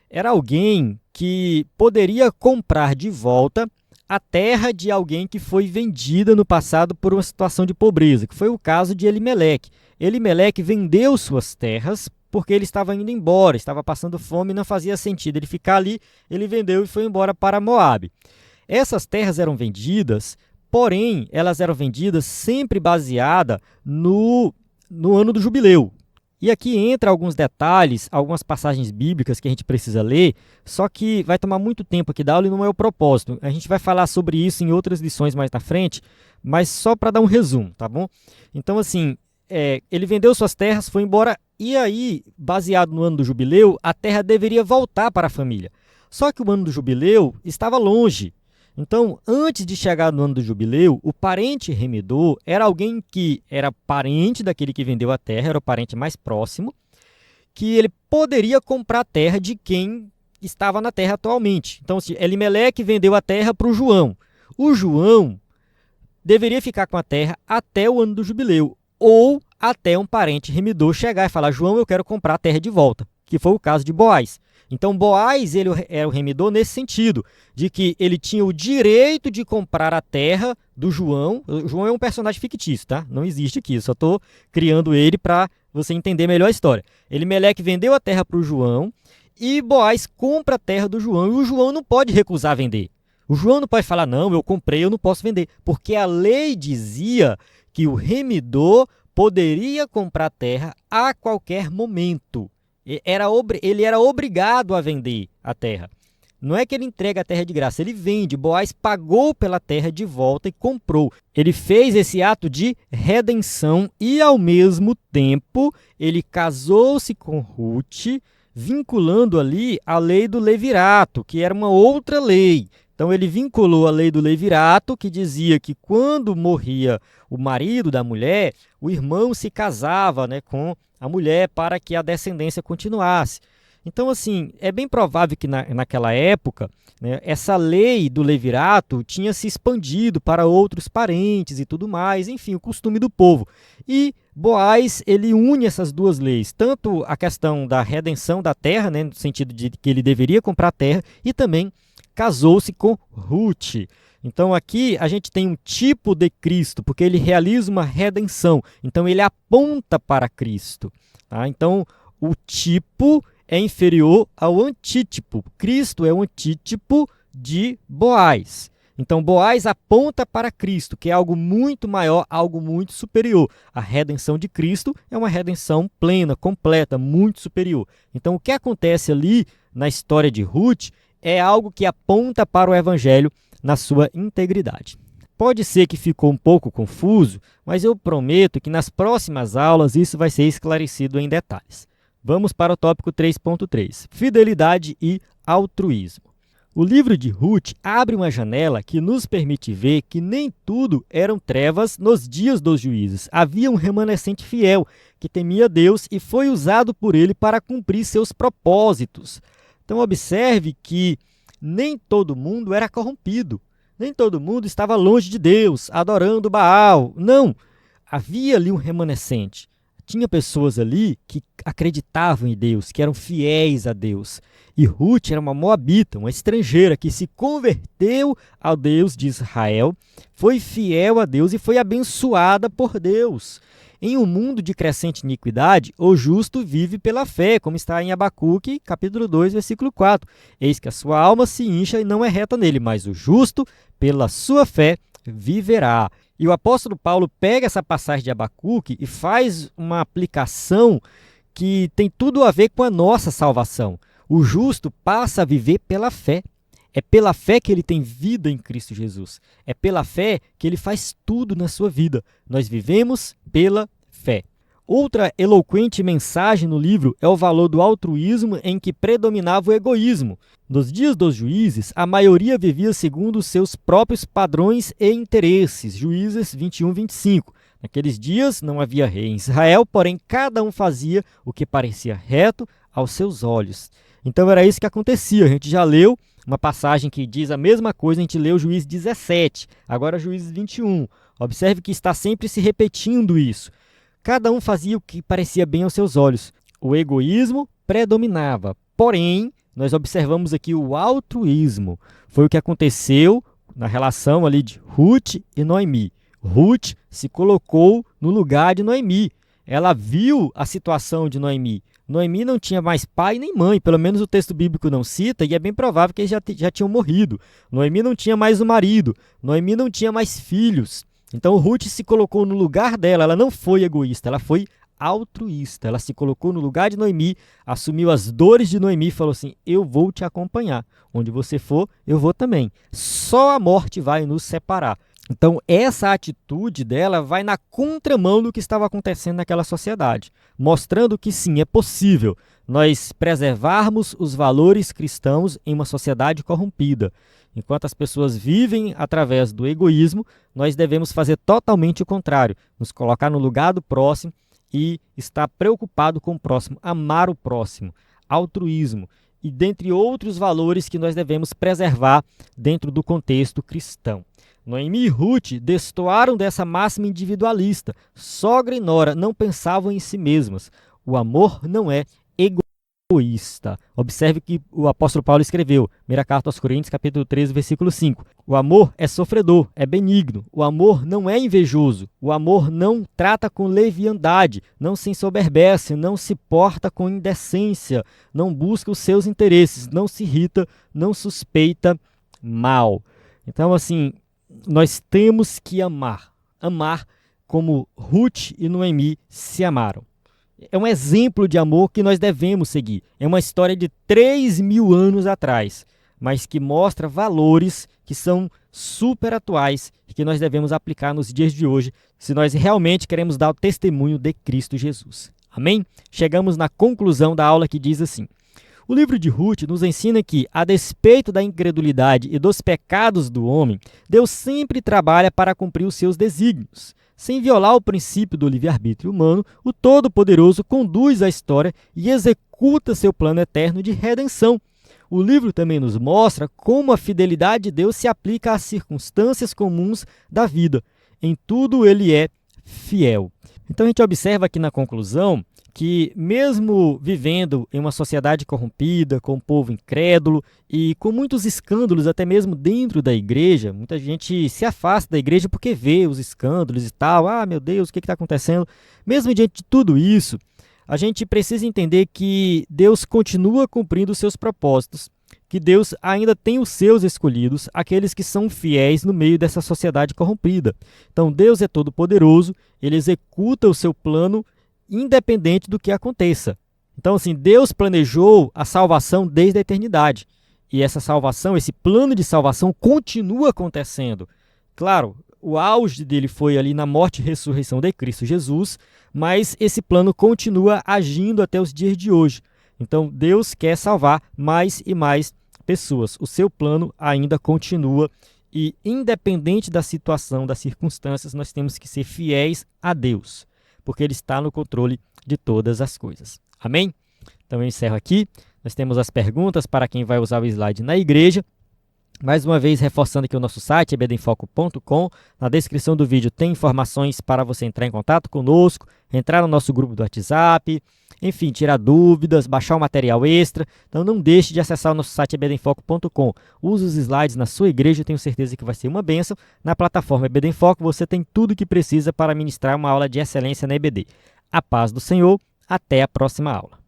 era alguém que poderia comprar de volta a terra de alguém que foi vendida no passado por uma situação de pobreza, que foi o caso de Elimeleque. Elimeleque vendeu suas terras porque ele estava indo embora, estava passando fome e não fazia sentido ele ficar ali, ele vendeu e foi embora para Moabe. Essas terras eram vendidas, porém, elas eram vendidas sempre baseadas no ano do jubileu. E aqui entra alguns detalhes, algumas passagens bíblicas que a gente precisa ler, só que vai tomar muito tempo aqui da aula e não é o propósito. A gente vai falar sobre isso em outras lições mais na frente, mas só para dar um resumo, tá bom? Então, assim, ele vendeu suas terras, foi embora, e aí, baseado no ano do jubileu, a terra deveria voltar para a família. Só que o ano do jubileu estava longe. Então, antes de chegar no ano do jubileu, o parente remidor era alguém que era parente daquele que vendeu a terra, era o parente mais próximo, que ele poderia comprar a terra de quem estava na terra atualmente. Então, Elimeleque vendeu a terra para o João. O João deveria ficar com a terra até o ano do jubileu, ou até um parente remidor chegar e falar: João, eu quero comprar a terra de volta, que foi o caso de Boaz. Então, Boaz ele era o remidor nesse sentido, de que ele tinha o direito de comprar a terra do João. O João é um personagem fictício, tá? Não existe aqui, eu só estou criando ele para você entender melhor a história. Elimeleque vendeu a terra para o João e Boaz compra a terra do João, e o João não pode recusar vender. O João não pode falar: não, eu comprei, eu não posso vender, porque a lei dizia que o remidor poderia comprar a terra a qualquer momento. Ele era obrigado a vender a terra. Não é que ele entrega a terra de graça, ele vende. Boaz pagou pela terra de volta e comprou. Ele fez esse ato de redenção e, ao mesmo tempo, ele casou-se com Ruth, vinculando ali a lei do levirato, que era uma outra lei. Então, ele vinculou a lei do levirato, que dizia que quando morria o marido da mulher, o irmão se casava, né, com a mulher para que a descendência continuasse. Então, assim, é bem provável que naquela época, né, essa lei do levirato tinha se expandido para outros parentes e tudo mais, enfim, o costume do povo. E Boaz, ele une essas duas leis, tanto a questão da redenção da terra, né, no sentido de que ele deveria comprar terra, e também casou-se com Ruth. Então aqui a gente tem um tipo de Cristo, porque ele realiza uma redenção. Então ele aponta para Cristo. Tá? Então o tipo é inferior ao antítipo. Cristo é o antítipo de Boaz. Então Boaz aponta para Cristo, que é algo muito maior, algo muito superior. A redenção de Cristo é uma redenção plena, completa, muito superior. Então o que acontece ali na história de Ruth é algo que aponta para o Evangelho na sua integridade. Pode ser que ficou um pouco confuso, mas eu prometo que nas próximas aulas isso vai ser esclarecido em detalhes. Vamos para o tópico 3.3, fidelidade e altruísmo. O livro de Ruth abre uma janela que nos permite ver que nem tudo eram trevas nos dias dos juízes. Havia um remanescente fiel que temia Deus e foi usado por ele para cumprir seus propósitos. Então observe que nem todo mundo era corrompido, nem todo mundo estava longe de Deus, adorando Baal. Não, havia ali um remanescente. Tinha pessoas ali que acreditavam em Deus, que eram fiéis a Deus. E Ruth era uma moabita, uma estrangeira que se converteu ao Deus de Israel, foi fiel a Deus e foi abençoada por Deus. Em um mundo de crescente iniquidade, o justo vive pela fé, como está em Abacuque, capítulo 2, versículo 4. Eis que a sua alma se incha e não é reta nele, mas o justo, pela sua fé, viverá. E o apóstolo Paulo pega essa passagem de Abacuque e faz uma aplicação que tem tudo a ver com a nossa salvação. O justo passa a viver pela fé. É pela fé que ele tem vida em Cristo Jesus. É pela fé que ele faz tudo na sua vida. Nós vivemos pela fé. Outra eloquente mensagem no livro é o valor do altruísmo em que predominava o egoísmo. Nos dias dos juízes, a maioria vivia segundo os seus próprios padrões e interesses. Juízes 21, 25. Naqueles dias não havia rei em Israel, porém cada um fazia o que parecia reto aos seus olhos. Então era isso que acontecia. A gente já leu uma passagem que diz a mesma coisa, a gente leu Juízes 17, agora Juízes 21. Observe que está sempre se repetindo isso. Cada um fazia o que parecia bem aos seus olhos. O egoísmo predominava. Porém, nós observamos aqui o altruísmo. Foi o que aconteceu na relação ali de Ruth e Noemi. Ruth se colocou no lugar de Noemi. Ela viu a situação de Noemi. Noemi não tinha mais pai nem mãe, pelo menos o texto bíblico não cita, e é bem provável que eles já tinham morrido. Noemi não tinha mais um marido. Noemi não tinha mais filhos. Então Ruth se colocou no lugar dela, ela não foi egoísta, ela foi altruísta. Ela se colocou no lugar de Noemi, assumiu as dores de Noemi e falou assim: eu vou te acompanhar. Onde você for, eu vou também. Só a morte vai nos separar. Então, essa atitude dela vai na contramão do que estava acontecendo naquela sociedade, mostrando que sim, é possível nós preservarmos os valores cristãos em uma sociedade corrompida. Enquanto as pessoas vivem através do egoísmo, nós devemos fazer totalmente o contrário, nos colocar no lugar do próximo e estar preocupado com o próximo, amar o próximo, altruísmo e dentre outros valores que nós devemos preservar dentro do contexto cristão. Noemi e Ruth destoaram dessa máxima individualista. Sogra e nora não pensavam em si mesmas. O amor não é egoísta. Observe que o apóstolo Paulo escreveu, primeira carta aos Coríntios, capítulo 13, versículo 5. O amor é sofredor, é benigno. O amor não é invejoso. O amor não trata com leviandade, não se ensoberbece, não se porta com indecência, não busca os seus interesses, não se irrita, não suspeita mal. Então, assim, nós temos que amar como Ruth e Noemi se amaram. É um exemplo de amor que nós devemos seguir. É uma história de 3.000 anos atrás, mas que mostra valores que são super atuais e que nós devemos aplicar nos dias de hoje, se nós realmente queremos dar o testemunho de Cristo Jesus. Amém? Chegamos na conclusão da aula que diz assim: o livro de Ruth nos ensina que, a despeito da incredulidade e dos pecados do homem, Deus sempre trabalha para cumprir os seus desígnios. Sem violar o princípio do livre-arbítrio humano, o Todo-Poderoso conduz a história e executa seu plano eterno de redenção. O livro também nos mostra como a fidelidade de Deus se aplica às circunstâncias comuns da vida. Em tudo ele é fiel. Então a gente observa aqui na conclusão que, mesmo vivendo em uma sociedade corrompida, com um povo incrédulo e com muitos escândalos, até mesmo dentro da igreja, muita gente se afasta da igreja porque vê os escândalos e tal. Ah, meu Deus, o que está acontecendo? Mesmo diante de tudo isso, a gente precisa entender que Deus continua cumprindo os seus propósitos, que Deus ainda tem os seus escolhidos, aqueles que são fiéis no meio dessa sociedade corrompida. Então, Deus é todo-poderoso, ele executa o seu plano independente do que aconteça. Então, assim, Deus planejou a salvação desde a eternidade. E essa salvação, esse plano de salvação continua acontecendo. Claro, o auge dele foi ali na morte e ressurreição de Cristo Jesus, mas esse plano continua agindo até os dias de hoje. Então, Deus quer salvar mais e mais pessoas. O seu plano ainda continua e, independente da situação, das circunstâncias, nós temos que ser fiéis a Deus, porque ele está no controle de todas as coisas. Amém? Então eu encerro aqui. Nós temos as perguntas para quem vai usar o slide na igreja. Mais uma vez, reforçando aqui o nosso site, ebdenfoco.com. Na descrição do vídeo tem informações para você entrar em contato conosco, entrar no nosso grupo do WhatsApp, enfim, tirar dúvidas, baixar o material extra. Então não deixe de acessar o nosso site ebdenfoco.com. Use os slides na sua igreja, eu tenho certeza que vai ser uma bênção. Na plataforma EBD em Foco você tem tudo o que precisa para ministrar uma aula de excelência na EBD. A paz do Senhor, até a próxima aula.